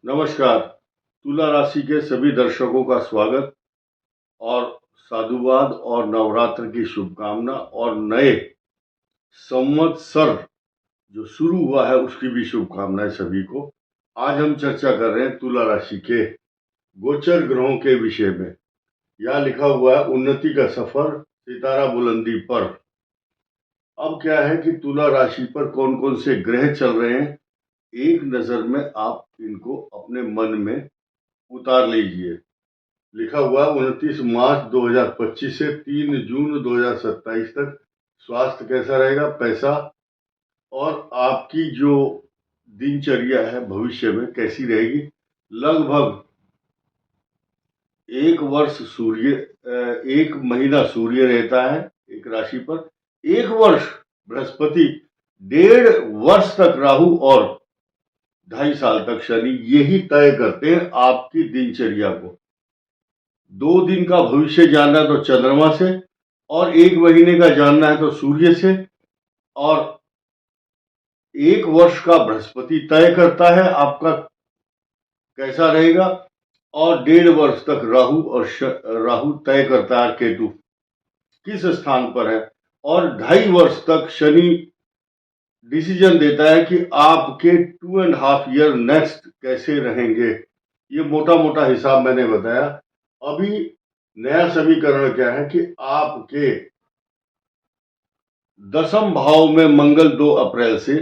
नमस्कार। तुला राशि के सभी दर्शकों का स्वागत और साधुवाद और नवरात्र की शुभकामना और नए संवत्सर जो शुरू हुआ है उसकी भी शुभकामनाएं सभी को। आज हम चर्चा कर रहे हैं तुला राशि के गोचर ग्रहों के विषय में। यहाँ लिखा हुआ है उन्नति का सफर सितारा बुलंदी पर। अब क्या है कि तुला राशि पर कौन कौन से ग्रह चल रहे हैं, एक नजर में आप इनको अपने मन में उतार लीजिए। लिखा हुआ 29 मार्च 2025 से 3 जून 2027 तक स्वास्थ्य कैसा रहेगा, पैसा और आपकी जो दिनचर्या है भविष्य में कैसी रहेगी। लगभग एक महीना सूर्य रहता है एक राशि पर, एक वर्ष बृहस्पति, 1.5 वर्ष तक राहु और 2.5 साल तक शनि, यही तय करते हैं आपकी दिनचर्या को। 2 दिन का भविष्य जानना है तो चंद्रमा से, और 1 महीने का जानना है तो सूर्य से, और 1 वर्ष का बृहस्पति तय करता है आपका कैसा रहेगा, और 1.5 वर्ष तक राहु तय करता है केतु किस स्थान पर है, और 2.5 वर्ष तक शनि डिसीजन देता है कि आपके 2.5 ईयर नेक्स्ट कैसे रहेंगे। ये मोटा मोटा हिसाब मैंने बताया। अभी नया समीकरण क्या है कि आपके 10th भाव में मंगल 2 अप्रैल से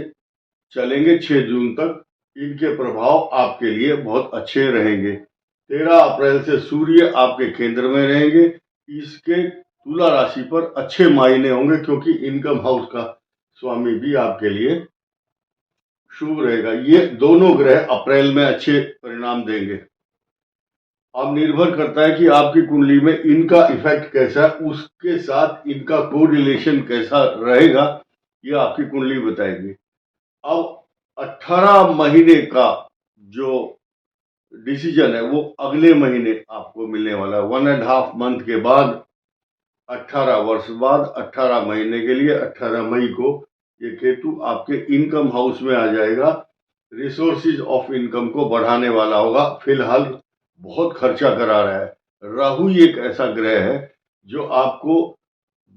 चलेंगे 6 जून तक। इनके प्रभाव आपके लिए बहुत अच्छे रहेंगे। 13 अप्रैल से सूर्य आपके केंद्र में रहेंगे। इसके तुला राशि पर अच्छे मायने होंगे क्योंकि इनकम हाउस का स्वामी भी आपके लिए शुभ रहेगा। ये दोनों ग्रह अप्रैल में अच्छे परिणाम देंगे। अब निर्भर करता है कि आपकी कुंडली में इनका इफेक्ट कैसा है, उसके साथ इनका कोरिलेशन कैसा रहेगा, ये आपकी कुंडली बताएगी। अब 18 महीने का जो डिसीजन है वो अगले महीने आपको मिलने वाला है। 1.5 मंथ के बाद, 18 वर्ष बाद, 18 महीने के लिए 18 मई को ये केतु आपके इनकम हाउस में आ जाएगा। रिसोर्सिस ऑफ इनकम को बढ़ाने वाला होगा। फिलहाल बहुत खर्चा करा रहा है। राहु एक ऐसा ग्रह है जो आपको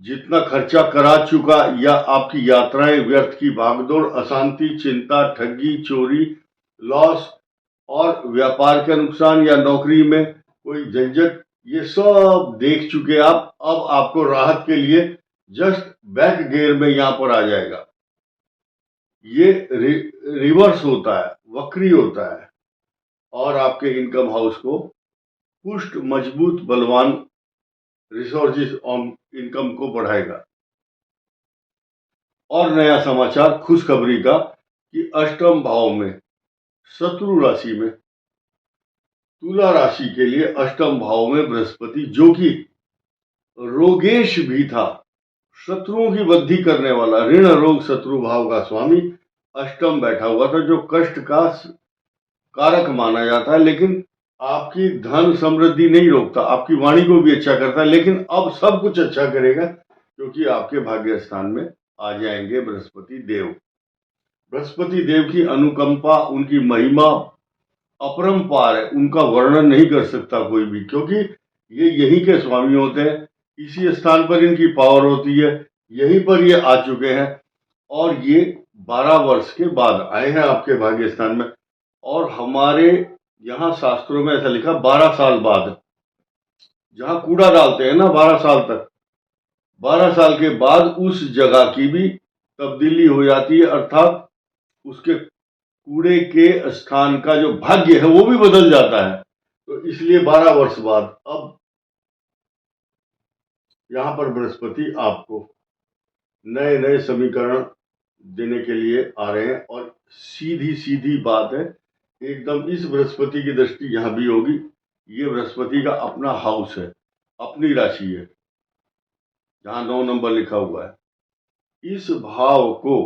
जितना खर्चा करा चुका, या आपकी यात्राएं व्यर्थ की भागदौड़, अशांति, चिंता, ठगी, चोरी, लॉस और व्यापार का नुकसान या नौकरी में कोई झंझट, ये सब देख चुके आप। अब आपको राहत के लिए जस्ट बैक गियर में यहां पर आ जाएगा। ये रिवर्स होता है, वक्री होता है, और आपके इनकम हाउस को पुष्ट, मजबूत, बलवान रिसोर्सेज ऑन इनकम को बढ़ाएगा। और नया समाचार खुशखबरी का कि 8th भाव में शत्रु राशि में तुला राशि के लिए 8th भाव में बृहस्पति, जो कि रोगेश भी था, शत्रुओं की वृद्धि करने वाला, ऋण रोग शत्रु भाव का स्वामी 8th बैठा हुआ था, जो कष्ट का कारक माना जाता है। लेकिन आपकी धन समृद्धि नहीं रोकता, आपकी वाणी को भी अच्छा करता है। लेकिन अब सब कुछ अच्छा करेगा क्योंकि आपके भाग्य स्थान में आ जाएंगे बृहस्पति देव। बृहस्पति देव की अनुकंपा, उनकी महिमा अपरंपार है। उनका वर्णन नहीं कर सकता कोई भी, क्योंकि ये यहीं के स्वामी होते हैं। इसी स्थान पर इनकी पावर होती है, यहीं पर ये आ चुके हैं, और ये 12 वर्ष के बाद आए हैं आपके भाग्य स्थान में। और हमारे यहाँ शास्त्रों में ऐसा लिखा 12 साल बाद, जहां कूड़ा डालते हैं ना 12 साल तक, 12 साल के बाद उस जगह की भी तब्दीली हो जाती है, अर्थात उसके कूड़े के स्थान का जो भाग्य है वो भी बदल जाता है। तो इसलिए 12 वर्ष बाद अब यहां पर बृहस्पति आपको नए नए समीकरण देने के लिए आ रहे हैं। और सीधी सीधी बात है एकदम, इस बृहस्पति की दृष्टि यहां भी होगी। ये बृहस्पति का अपना हाउस है, अपनी राशि है, जहां 9 नंबर लिखा हुआ है। इस भाव को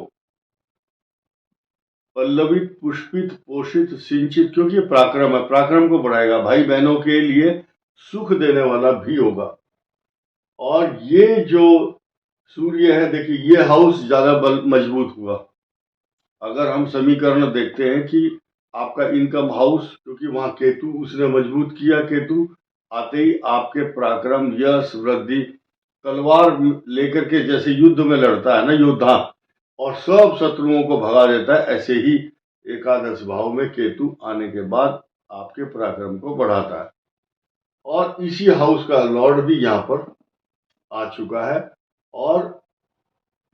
पल्लवित, पुष्पित, पोषित, सिंचित, क्योंकि ये पराक्रम है, पराक्रम को बढ़ाएगा, भाई बहनों के लिए सुख देने वाला भी होगा। और ये जो सूर्य है, देखिए ये हाउस ज्यादा मजबूत हुआ। अगर हम समीकरण देखते हैं कि आपका इनकम हाउस, क्योंकि वहां केतु उसने मजबूत किया। केतु आते ही आपके पराक्रम, यश, वृद्धि, तलवार लेकर के जैसे युद्ध में लड़ता है ना योद्धा, और सब शत्रुओं को भगा देता है, ऐसे ही एकादश भाव में केतु आने के बाद आपके पराक्रम को बढ़ाता है। और इसी हाउस का लॉर्ड भी यहाँ पर आ चुका है। और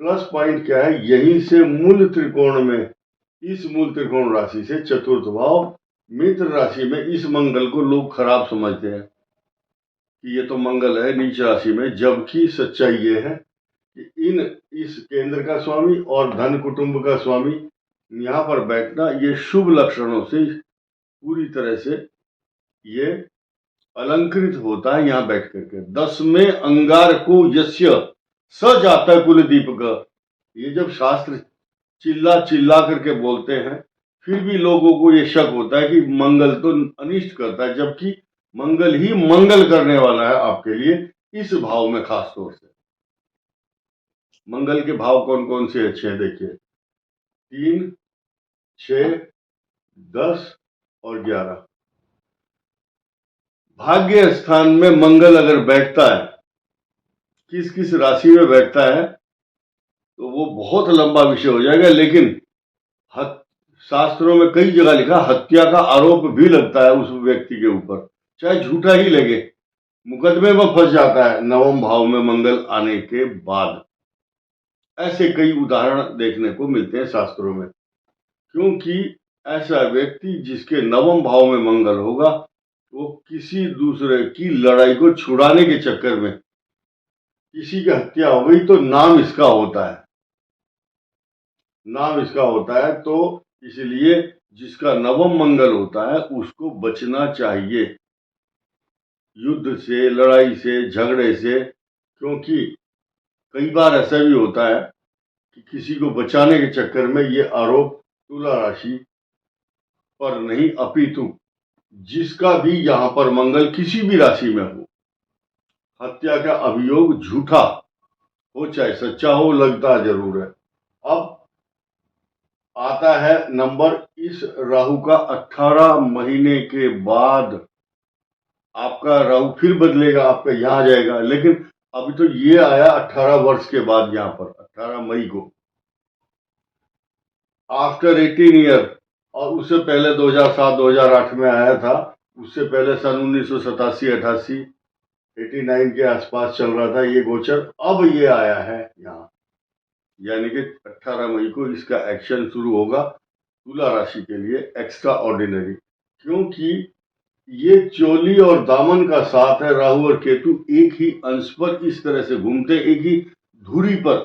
प्लस पॉइंट क्या है, यहीं से मूल त्रिकोण में, इस मूल त्रिकोण राशि से चतुर्थ भाव मित्र राशि में इस मंगल को लोग खराब समझते हैं कि ये तो मंगल है नीच राशि में, जबकि सच्चाई ये है कि इस केंद्र का स्वामी और धन कुटुंब का स्वामी यहाँ पर बैठना, ये शुभ लक्षणों से पूरी तरह से ये अलंकृत होता है। यहाँ बैठ करके 10वें अंगार को यस्य स जाता कुल दीपक, ये जब शास्त्र चिल्ला चिल्ला करके बोलते हैं, फिर भी लोगों को ये शक होता है कि मंगल तो अनिष्ट करता है, जबकि मंगल ही मंगल करने वाला है आपके लिए इस भाव में। खास तौर से मंगल के भाव कौन कौन से अच्छे हैं देखिए, 3, 6, 10 और 11। भाग्य स्थान में मंगल अगर बैठता है, किस किस राशि में बैठता है, तो वो बहुत लंबा विषय हो जाएगा। लेकिन शास्त्रों में कई जगह लिखा हत्या का आरोप भी लगता है उस व्यक्ति के ऊपर, चाहे झूठा ही लगे, मुकदमे में फंस जाता है नवम भाव में मंगल आने के बाद। ऐसे कई उदाहरण देखने को मिलते हैं शास्त्रों में, क्योंकि ऐसा व्यक्ति जिसके नवम भाव में मंगल होगा, वो किसी दूसरे की लड़ाई को छुड़ाने के चक्कर में, किसी की हत्या हो गई तो नाम इसका होता है, नाम इसका होता है। तो इसलिए जिसका नवम मंगल होता है उसको बचना चाहिए युद्ध से, लड़ाई से, झगड़े से, क्योंकि कई बार ऐसा भी होता है कि किसी को बचाने के चक्कर में ये आरोप तुला राशि पर नहीं, अपितु जिसका भी यहाँ पर मंगल किसी भी राशि में हो, हत्या का अभियोग झूठा हो चाहे सच्चा हो, लगता जरूर है। अब आता है नंबर, इस राहु का 18 महीने के बाद आपका राहु फिर बदलेगा, आपका यहाँ जाएगा। लेकिन अभी तो ये आया 18 वर्ष के बाद, यहाँ पर 18 मई को, आफ्टर 18 ईयर। और उससे पहले 2007-2008 में आया था, उससे पहले सन 1987-88, 89 के आसपास चल रहा था ये गोचर। अब ये आया है यहाँ, यानी कि 18 मई को इसका एक्शन शुरू होगा तुला राशि के लिए, एक्स्ट्रा ऑर्डिनरी। क्योंकि ये चोली और दामन का साथ है, राहु और केतु एक ही अंश पर इस तरह से घूमते, एक ही धुरी पर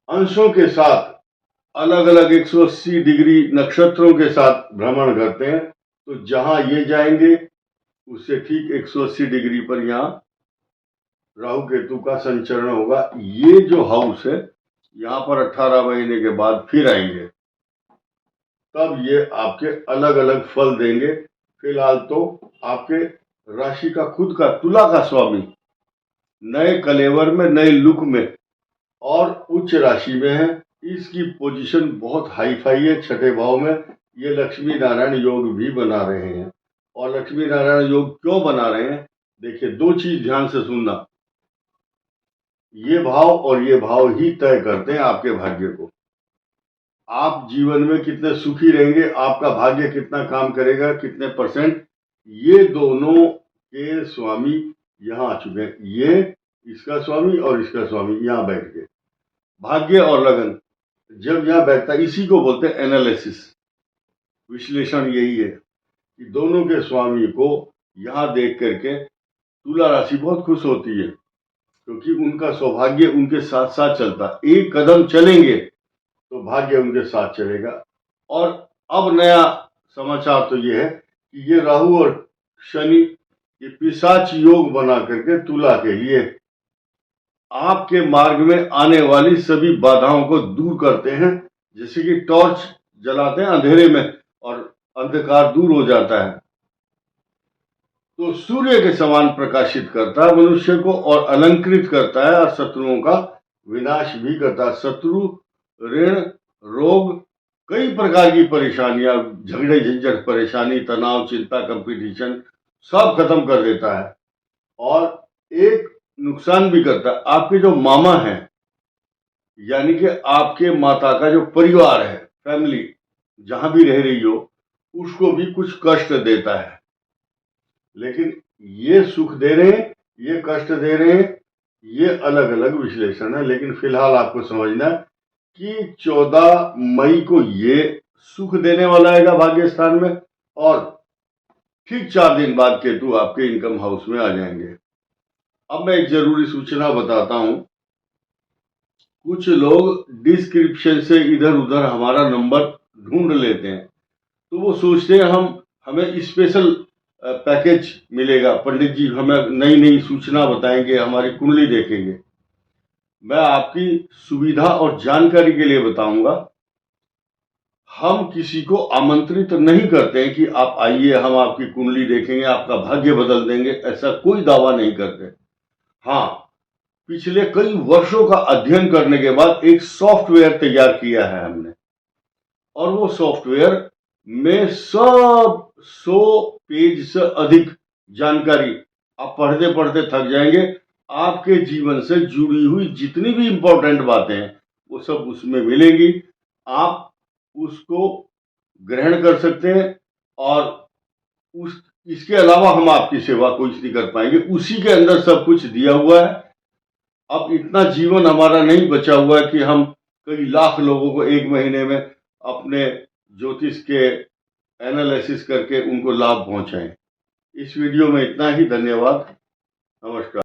अंशों के साथ अलग अलग 180 डिग्री नक्षत्रों के साथ भ्रमण करते हैं। तो जहां ये जाएंगे उससे ठीक 180 डिग्री पर यहाँ राहु केतु का संचरण होगा। ये जो हाउस है यहाँ पर 18 महीने के बाद फिर आएंगे, तब ये आपके अलग अलग फल देंगे। फिलहाल तो आपके राशि का खुद का तुला का स्वामी नए कलेवर में, नए लुक में और उच्च राशि में है। इसकी पोजीशन बहुत हाई फाई है। छठे भाव में ये लक्ष्मी नारायण योग भी बना रहे हैं। और लक्ष्मी नारायण योग क्यों बना रहे हैं, देखिए, दो चीज ध्यान से सुनना, ये भाव और ये भाव ही तय करते हैं आपके भाग्य को। आप जीवन में कितने सुखी रहेंगे, आपका भाग्य कितना काम करेगा, कितने परसेंट, ये दोनों के स्वामी यहाँ आ चुके हैं। ये इसका स्वामी और इसका स्वामी यहाँ बैठ गए। भाग्य और लगन जब यहाँ बैठता है, इसी को बोलते हैं एनालिसिस, विश्लेषण। यही है कि दोनों के स्वामी को यहाँ देख करके तुला राशि बहुत खुश होती है, क्योंकि उनका सौभाग्य उनके साथ साथ चलता। एक कदम चलेंगे तो भाग्य उनके साथ चलेगा। और अब नया समाचार तो ये है कि ये राहु और शनि ये पिशाच योग बना करके तुला के लिए आपके मार्ग में आने वाली सभी बाधाओं को दूर करते हैं। जैसे कि टॉर्च जलाते हैं अंधेरे में और अंधकार दूर हो जाता है, तो सूर्य के समान प्रकाशित करता है मनुष्य को और अलंकृत करता है और शत्रुओं का विनाश भी करता है। शत्रु, ऋण, रोग, कई प्रकार की परेशानियां, झगड़े झंझट, परेशानी, तनाव, चिंता, कंपटीशन सब खत्म कर देता है। और एक नुकसान भी करता है, आपके जो मामा हैं यानी कि आपके माता का जो परिवार है, फैमिली जहां भी रह रही हो, उसको भी कुछ कष्ट देता है। लेकिन ये सुख दे रहे हैं, ये कष्ट दे रहे हैं, ये अलग अलग विश्लेषण है। लेकिन फिलहाल आपको समझना है कि 14 मई को ये सुख देने वाला है भाग्य स्थान में, और ठीक 4 दिन बाद केतु आपके इनकम हाउस में आ जाएंगे। अब मैं एक जरूरी सूचना बताता हूं। कुछ लोग डिस्क्रिप्शन से इधर उधर हमारा नंबर ढूंढ लेते हैं, तो वो सोचते हैं हमें स्पेशल पैकेज मिलेगा, पंडित जी हमें नई नई सूचना बताएंगे, हमारी कुंडली देखेंगे। मैं आपकी सुविधा और जानकारी के लिए बताऊंगा, हम किसी को आमंत्रित नहीं करते हैं कि आप आइए, हम आपकी कुंडली देखेंगे, आपका भाग्य बदल देंगे, ऐसा कोई दावा नहीं करते। हाँ, पिछले कई वर्षों का अध्ययन करने के बाद एक सॉफ्टवेयर तैयार किया है हमने, और वो सॉफ्टवेयर में सब 100 पेज से अधिक जानकारी, आप पढ़ते पढ़ते थक जाएंगे। आपके जीवन से जुड़ी हुई जितनी भी इंपॉर्टेंट बातें हैं वो सब उसमें मिलेंगी। आप उसको ग्रहण कर सकते हैं, और उस इसके अलावा हम आपकी सेवा कुछ नहीं कर पाएंगे। उसी के अंदर सब कुछ दिया हुआ है। अब इतना जीवन हमारा नहीं बचा हुआ है कि हम कई लाख लोगों को एक महीने में अपने ज्योतिष के एनालिसिस करके उनको लाभ पहुंचाएं। इस वीडियो में इतना ही। धन्यवाद, नमस्कार।